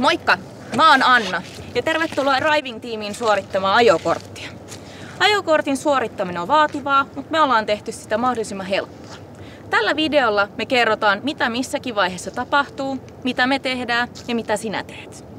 Moikka! Mä oon Anna ja tervetuloa Driving-tiimiin suorittamaan ajokorttia. Ajokortin suorittaminen on vaativaa, mutta me ollaan tehty sitä mahdollisimman helppoa. Tällä videolla me kerrotaan, mitä missäkin vaiheessa tapahtuu, mitä me tehdään ja mitä sinä teet.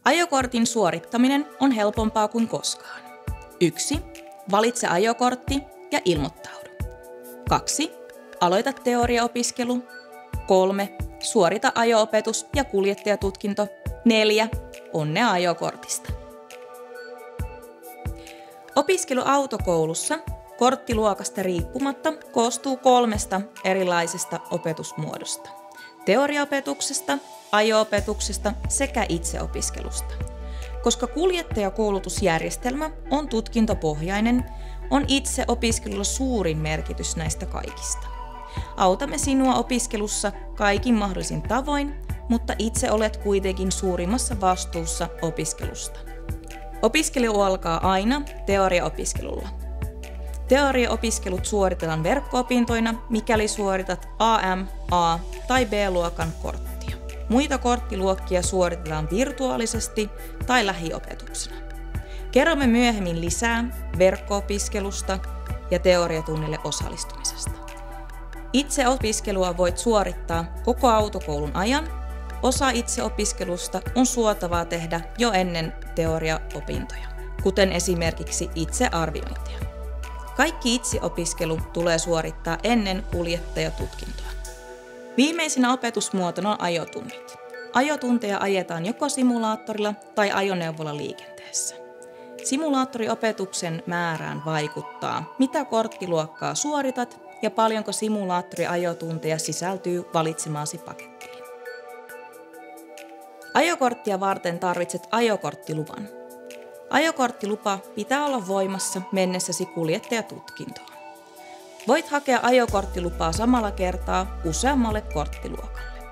Ajokortin suorittaminen on helpompaa kuin koskaan. 1. Valitse ajokortti ja ilmoittaudu. 2. Aloita teoriaopiskelu. 3. Suorita ajo-opetus ja kuljettajatutkinto. 4. Onnea ajokortista. Opiskelu autokoulussa korttiluokasta riippumatta koostuu 3 erilaisesta opetusmuodosta. Teoriaopetuksesta, ajo-opetuksesta sekä itseopiskelusta. Koska kuljettajakoulutusjärjestelmä on tutkintopohjainen, on itseopiskelulla suurin merkitys näistä kaikista. Autamme sinua opiskelussa kaikin mahdollisin tavoin, mutta itse olet kuitenkin suurimmassa vastuussa opiskelusta. Opiskelu alkaa aina teoriaopiskelulla. Teoriaopiskelut suoritetaan verkko-opintoina, mikäli suoritat AM, A- tai B-luokan korttia. Muita korttiluokkia suoritetaan virtuaalisesti tai lähiopetuksena. Kerromme myöhemmin lisää verkko-opiskelusta ja teoriatunnille osallistumisesta. Itseopiskelua voit suorittaa koko autokoulun ajan. Osa itseopiskelusta on suotavaa tehdä jo ennen teoriaopintoja, kuten esimerkiksi itsearviointia. Kaikki itseopiskelu tulee suorittaa ennen kuljettajatutkintoa. Viimeisenä opetusmuotona on ajotunnit. Ajotunteja ajetaan joko simulaattorilla tai ajoneuvolla liikenteessä. Simulaattoriopetuksen määrään vaikuttaa, mitä korttiluokkaa suoritat ja paljonko simulaattoriajotunteja sisältyy valitsemaasi pakettiin. Ajokorttia varten tarvitset ajokorttiluvan. Ajokorttilupa pitää olla voimassa mennessäsi kuljettajatutkintoon. Voit hakea ajokorttilupaa samalla kertaa useammalle korttiluokalle.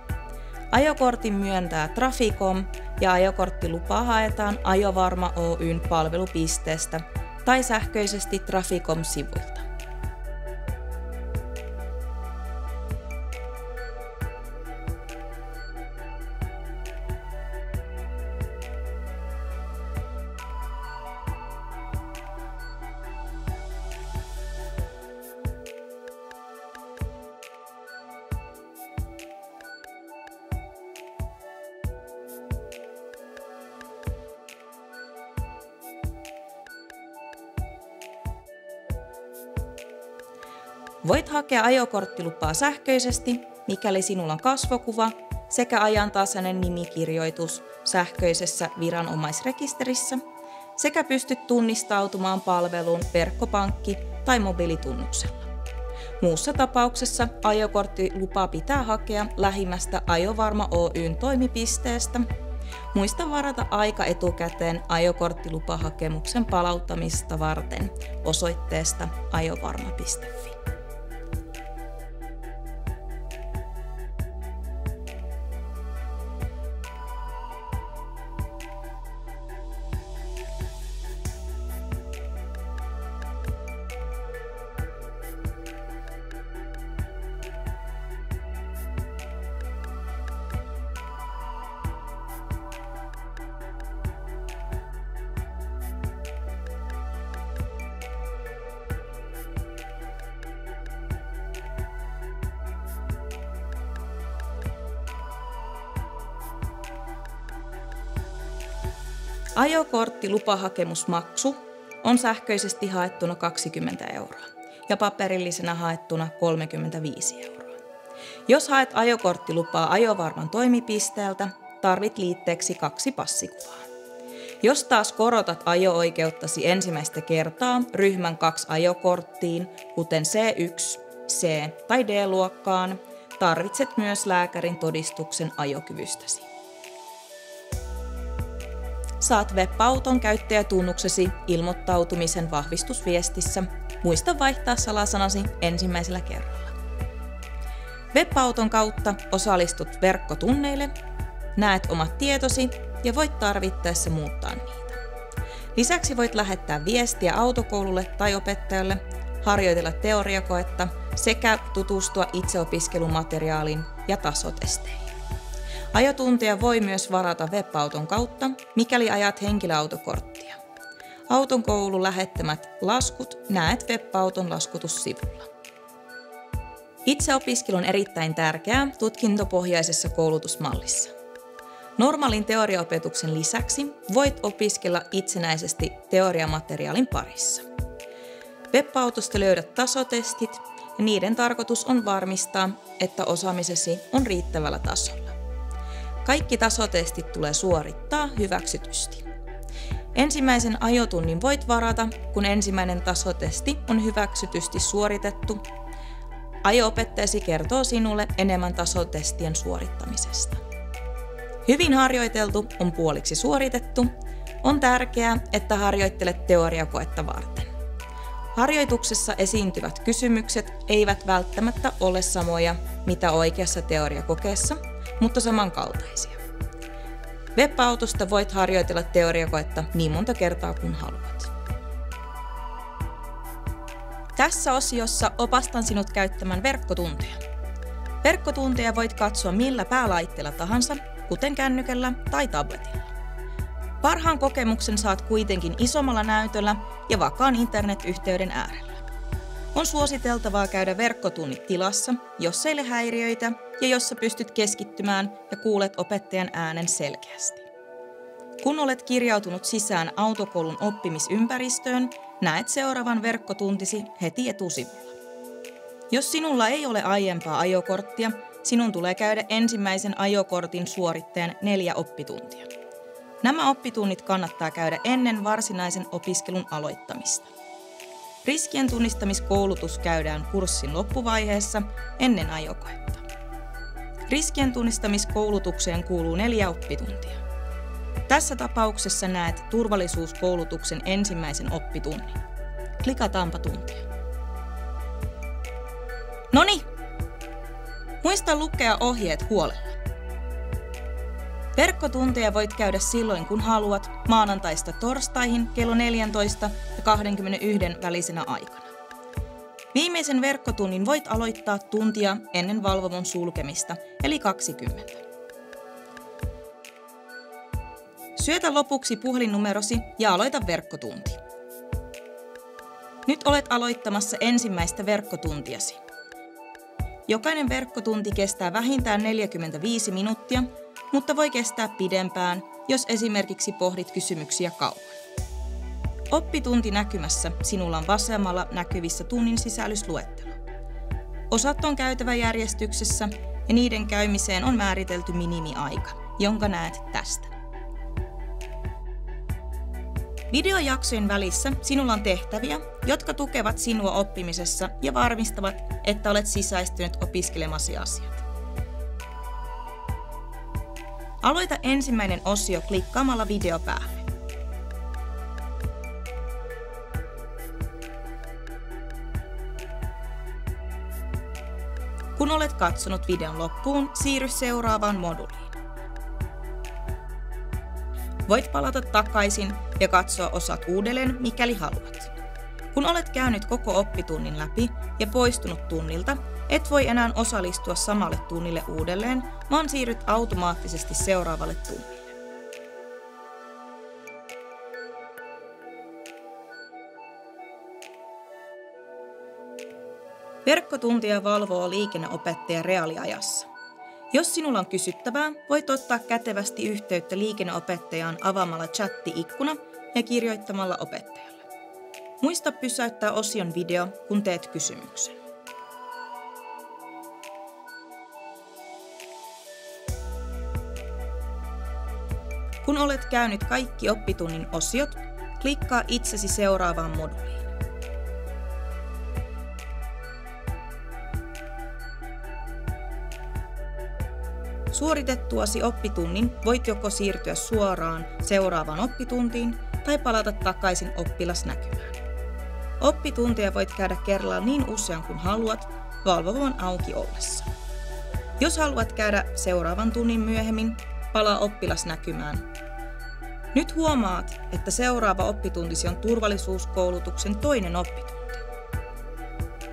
Ajokortin myöntää Traficom ja ajokorttilupaa haetaan Ajovarma Oyn palvelupisteestä tai sähköisesti Traficom-sivuilta. Voit hakea ajokorttilupaa sähköisesti, mikäli sinulla on kasvokuva sekä ajantasainen nimikirjoitus sähköisessä viranomaisrekisterissä sekä pystyt tunnistautumaan palveluun verkkopankki- tai mobiilitunnuksella. Muussa tapauksessa ajokorttilupaa pitää hakea lähimmästä Ajovarma Oyn toimipisteestä. Muista varata aika etukäteen ajokorttilupahakemuksen palauttamista varten osoitteesta ajovarma.fi. Ajokorttilupahakemusmaksu on sähköisesti haettuna 20 € ja paperillisena haettuna 35 €. Jos haet ajokorttilupaa Ajovarman toimipisteeltä, tarvit liitteeksi 2 passikuvaa. Jos taas korotat ajo-oikeuttasi ensimmäistä kertaa ryhmän 2 ajokorttiin, kuten C1, C- tai D-luokkaan, tarvitset myös lääkärin todistuksen ajokyvystäsi. Saat web-auton käyttäjätunnuksesi ilmoittautumisen vahvistusviestissä. Muista vaihtaa salasanasi ensimmäisellä kerralla. Web-auton kautta osallistut verkkotunneille, näet omat tietosi ja voit tarvittaessa muuttaa niitä. Lisäksi voit lähettää viestiä autokoululle tai opettajalle, harjoitella teoriakoetta sekä tutustua itseopiskelumateriaaliin ja tasotesteihin. Ajotunteja voi myös varata web-auton kautta, mikäli ajat henkilöautokorttia. Auton koulun lähettämät laskut näet web-auton laskutussivulla. Itseopiskelu on erittäin tärkeää tutkintopohjaisessa koulutusmallissa. Normaalin teoriaopetuksen lisäksi voit opiskella itsenäisesti teoriamateriaalin parissa. Web-autosta löydät tasotestit ja niiden tarkoitus on varmistaa, että osaamisesi on riittävällä tasolla. Kaikki tasotestit tulee suorittaa hyväksytysti. Ensimmäisen ajotunnin voit varata, kun ensimmäinen tasotesti on hyväksytysti suoritettu. Ajo-opettajasi kertoo sinulle enemmän tasotestien suorittamisesta. Hyvin harjoiteltu on puoliksi suoritettu. On tärkeää, että harjoittelet teoriakoetta varten. Harjoituksessa esiintyvät kysymykset eivät välttämättä ole samoja, mitä oikeassa teoriakokeessa, mutta samankaltaisia. Web-autosta voit harjoitella teoriakoetta niin monta kertaa kuin haluat. Tässä osiossa opastan sinut käyttämään verkkotunteja. Verkkotunteja voit katsoa millä päälaitteella tahansa, kuten kännykällä tai tabletilla. Parhaan kokemuksen saat kuitenkin isommalla näytöllä ja vakaan internetyhteyden äärellä. On suositeltavaa käydä verkkotunnit tilassa, jossa ei ole häiriöitä ja jossa pystyt keskittymään ja kuulet opettajan äänen selkeästi. Kun olet kirjautunut sisään autokoulun oppimisympäristöön, näet seuraavan verkkotuntisi heti etusivulla. Jos sinulla ei ole aiempaa ajokorttia, sinun tulee käydä ensimmäisen ajokortin suoritteen 4 oppituntia. Nämä oppitunnit kannattaa käydä ennen varsinaisen opiskelun aloittamista. Riskien tunnistamiskoulutus käydään kurssin loppuvaiheessa ennen ajokoetta. Riskien tunnistamiskoulutukseen kuuluu 4 oppituntia. Tässä tapauksessa näet turvallisuuskoulutuksen ensimmäisen oppitunnin. Klikataanpa tuntia. Noniin! Muista lukea ohjeet huolella. Verkkotunteja voit käydä silloin kun haluat maanantaista torstaihin kello 14 ja 21 välisenä aikana. Viimeisen verkkotunnin voit aloittaa tuntia ennen valvomon sulkemista, eli 20. Syötä lopuksi puhelinnumerosi ja aloita verkkotunti. Nyt olet aloittamassa ensimmäistä verkkotuntiasi. Jokainen verkkotunti kestää vähintään 45 minuuttia, mutta voi kestää pidempään, jos esimerkiksi pohdit kysymyksiä kauan. Oppituntinäkymässä sinulla on vasemmalla näkyvissä tunnin sisällysluettelo. Osat on käytävä järjestyksessä ja niiden käymiseen on määritelty minimiaika, jonka näet tästä. Videojaksojen välissä sinulla on tehtäviä, jotka tukevat sinua oppimisessa ja varmistavat, että olet sisäistynyt opiskelemasi asiat. Aloita ensimmäinen osio klikkaamalla video päälle. Kun olet katsonut videon loppuun, siirry seuraavaan moduuliin. Voit palata takaisin ja katsoa osat uudelleen, mikäli haluat. Kun olet käynyt koko oppitunnin läpi ja poistunut tunnilta, et voi enää osallistua samalle tunnille uudelleen, vaan siirryt automaattisesti seuraavalle tunnille. Verkkotuntia valvoo liikenneopettaja reaaliajassa. Jos sinulla on kysyttävää, voit ottaa kätevästi yhteyttä liikenneopettajaan avaamalla chatti-ikkuna ja kirjoittamalla opettajalle. Muista pysäyttää osion video, kun teet kysymyksen. Kun olet käynyt kaikki oppitunnin osiot, klikkaa itsesi seuraavaan moduuliin. Suoritettuasi oppitunnin voit joko siirtyä suoraan seuraavaan oppituntiin tai palata takaisin oppilasnäkymään. Oppitunteja voit käydä kerralla niin usean kuin haluat, valvovan auki ollessa. Jos haluat käydä seuraavan tunnin myöhemmin, palaa oppilasnäkymään. Nyt huomaat, että seuraava oppituntisi on turvallisuuskoulutuksen toinen oppitunti.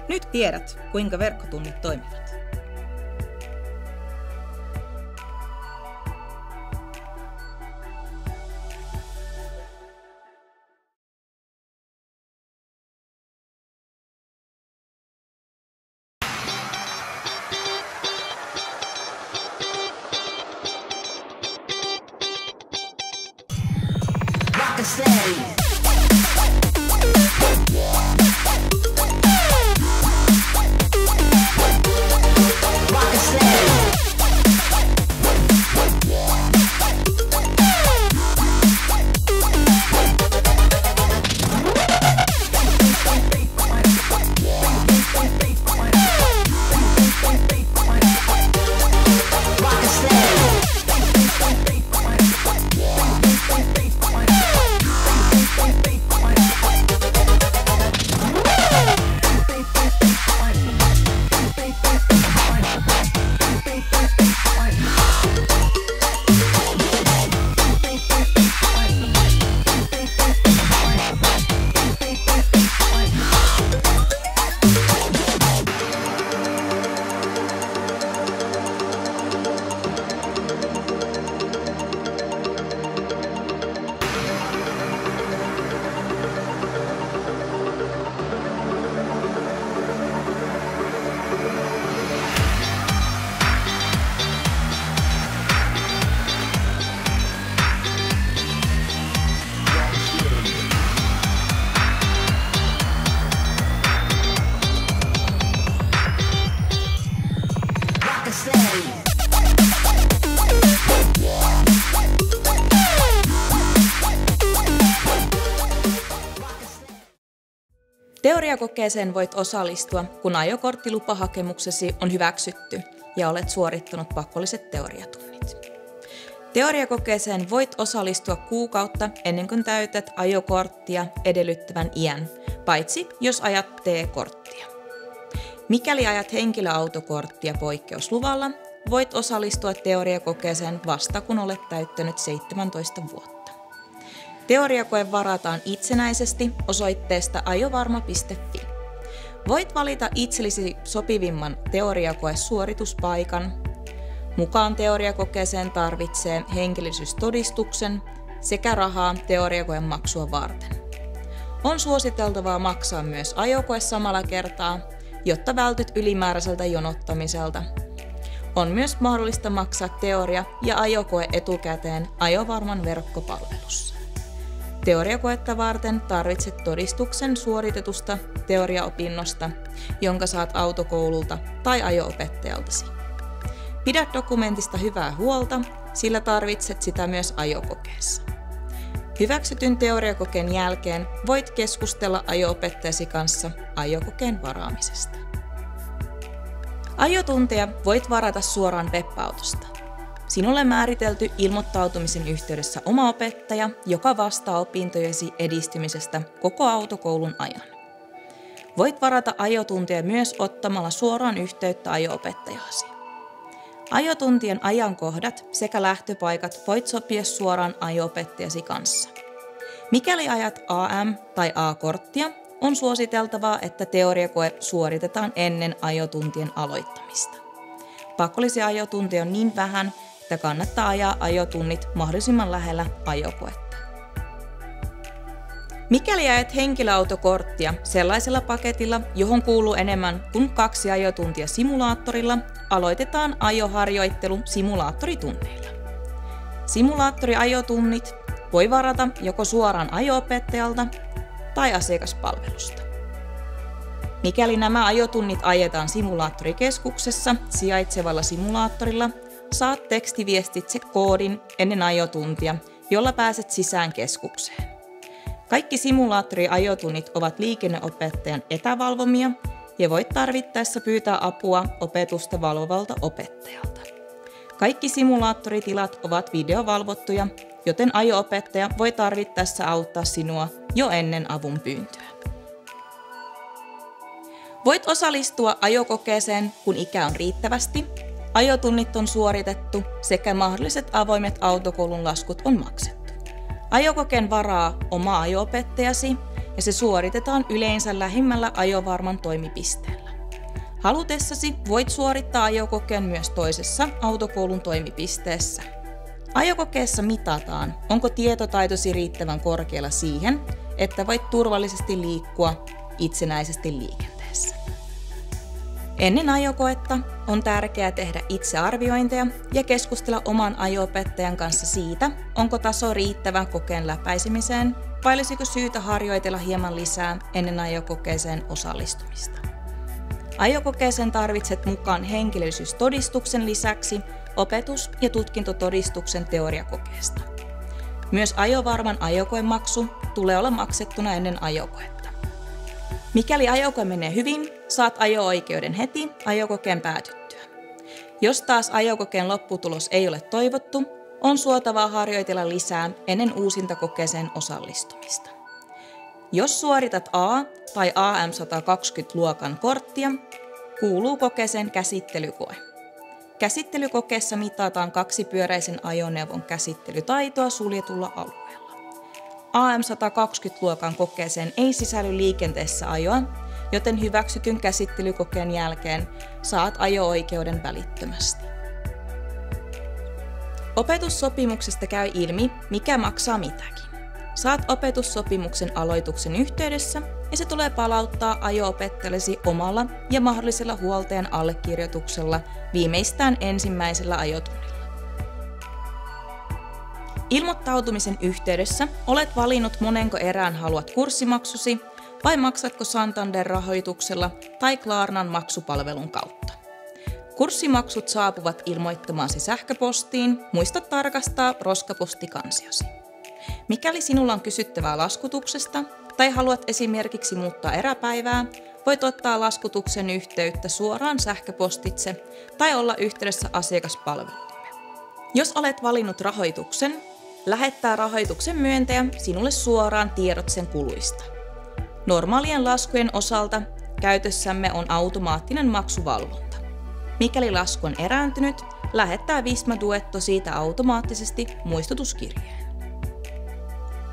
Nyt tiedät, kuinka verkkotunnit toimivat. Teoriakokeeseen voit osallistua, kun ajokorttilupahakemuksesi on hyväksytty ja olet suorittanut pakolliset teoriatunnit. Teoriakokeeseen voit osallistua kuukautta ennen kuin täytät ajokorttia edellyttävän iän, paitsi jos ajat T-korttia. Mikäli ajat henkilöautokorttia poikkeusluvalla, voit osallistua teoriakokeeseen vasta kun olet täyttänyt 17 vuotta. Teoriakoe varataan itsenäisesti osoitteesta ajovarma.fi. Voit valita itsellesi sopivimman teoriakoesuorituspaikan. Mukaan teoriakokeeseen tarvitsee henkilöllisyystodistuksen sekä rahaa teoriakoen maksua varten. On suositeltavaa maksaa myös ajokoe samalla kertaa, jotta vältyt ylimääräiseltä jonottamiselta. On myös mahdollista maksaa teoria- ja ajokoe etukäteen ajovarman verkkopalvelussa. Teoriakoetta varten tarvitset todistuksen suoritetusta teoriaopinnosta, jonka saat autokoululta tai ajo-opettajaltasi. Pidä dokumentista hyvää huolta, sillä tarvitset sitä myös ajokokeessa. Hyväksytyn teoriakokeen jälkeen voit keskustella ajo-opettajasi kanssa ajokokeen varaamisesta. Ajotunteja voit varata suoraan web-autosta. Sinulle määritelty ilmoittautumisen yhteydessä oma opettaja, joka vastaa opintojesi edistymisestä koko autokoulun ajan. Voit varata ajotunteja myös ottamalla suoraan yhteyttä ajo-opettajaasi. Ajotuntien ajankohdat sekä lähtöpaikat voit sopia suoraan ajo-opettajasi kanssa. Mikäli ajat AM- tai A-korttia, on suositeltavaa, että teoriakoe suoritetaan ennen ajotuntien aloittamista. Pakollisia ajotunteja on niin vähän, että kannattaa ajaa ajotunnit mahdollisimman lähellä ajokoetta. Mikäli ajat henkilöautokorttia sellaisella paketilla, johon kuuluu enemmän kuin 2 ajotuntia simulaattorilla, aloitetaan ajoharjoittelu simulaattoritunneilla. Simulaattoriajotunnit voi varata joko suoraan ajo-opettajalta tai asiakaspalvelusta. Mikäli nämä ajotunnit ajetaan simulaattorikeskuksessa sijaitsevalla simulaattorilla, saat tekstiviestitse koodin ennen ajotuntia jolla pääset sisään keskukseen. Kaikki simulaattoriajotunnit ovat liikenneopettajan etävalvomia ja voit tarvittaessa pyytää apua opetusta valvovalta opettajalta. Kaikki simulaattoritilat ovat videovalvottuja, joten ajo-opettaja voi tarvittaessa auttaa sinua jo ennen avun pyyntöä. Voit osallistua ajokokeeseen, kun ikä on riittävästi, ajotunnit on suoritettu sekä mahdolliset avoimet autokoulun laskut on maksettu. Ajokokeen varaa oma ajo-opettajasi ja se suoritetaan yleensä lähimmällä ajovarman toimipisteellä. Halutessasi voit suorittaa ajokokeen myös toisessa autokoulun toimipisteessä. Ajokokeessa mitataan, onko tietotaitosi riittävän korkealla siihen, että voit turvallisesti liikkua itsenäisesti liikenteessä. Ennen ajokoetta on tärkeää tehdä itsearviointeja ja keskustella oman ajo-opettajan kanssa siitä, onko taso riittävä kokeen läpäisemiseen vai olisiko syytä harjoitella hieman lisää ennen ajokokeeseen osallistumista. Ajokokeeseen tarvitset mukaan henkilöllisyystodistuksen lisäksi opetus- ja tutkintotodistuksen teoriakokeesta. Myös ajovarman ajokoemaksu tulee olla maksettuna ennen ajokoetta. Mikäli ajokoe menee hyvin, saat ajo-oikeuden heti ajokokeen päätyttyä. Jos taas ajokokeen lopputulos ei ole toivottu, on suotavaa harjoitella lisää ennen uusintakokeeseen osallistumista. Jos suoritat A- tai AM120-luokan korttia, kuuluu kokeeseen käsittelykoe. Käsittelykokeessa mitataan kaksipyöräisen ajoneuvon käsittelytaitoa suljetulla alueella. AM120-luokan kokeeseen ei sisälly liikenteessä ajoa, joten hyväksytyn käsittelykokeen jälkeen saat ajo-oikeuden välittömästi. Opetussopimuksesta käy ilmi, mikä maksaa mitäkin. Saat opetussopimuksen aloituksen yhteydessä ja se tulee palauttaa ajo-opettajallesi omalla ja mahdollisella huoltajan allekirjoituksella viimeistään ensimmäisellä ajotunnilla. Ilmoittautumisen yhteydessä olet valinnut monenko erään haluat kurssimaksusi vai maksatko Santander-rahoituksella tai Klarnan maksupalvelun kautta. Kurssimaksut saapuvat ilmoittamaasi sähköpostiin, muista tarkastaa roskapostikansiosi. Mikäli sinulla on kysyttävää laskutuksesta tai haluat esimerkiksi muuttaa eräpäivää, voit ottaa laskutuksen yhteyttä suoraan sähköpostitse tai olla yhteydessä asiakaspalveluumme. Jos olet valinnut rahoituksen, lähettää rahoituksen myöntäjä sinulle suoraan tiedot sen kuluista. Normaalien laskujen osalta käytössämme on automaattinen maksuvalvonta. Mikäli lasku on erääntynyt, lähettää Visma Duetto siitä automaattisesti muistutuskirjeen.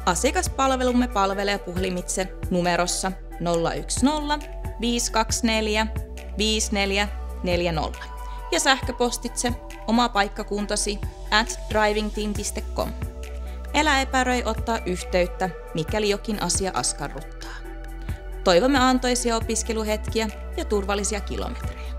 Asiakaspalvelumme palvelee puhelimitse numerossa 010 524 5440 ja sähköpostitse oma paikkakuntasi @drivingteam.com. Älä epäröi ottaa yhteyttä, mikäli jokin asia askarruttaa. Toivomme antoisia opiskeluhetkiä ja turvallisia kilometrejä.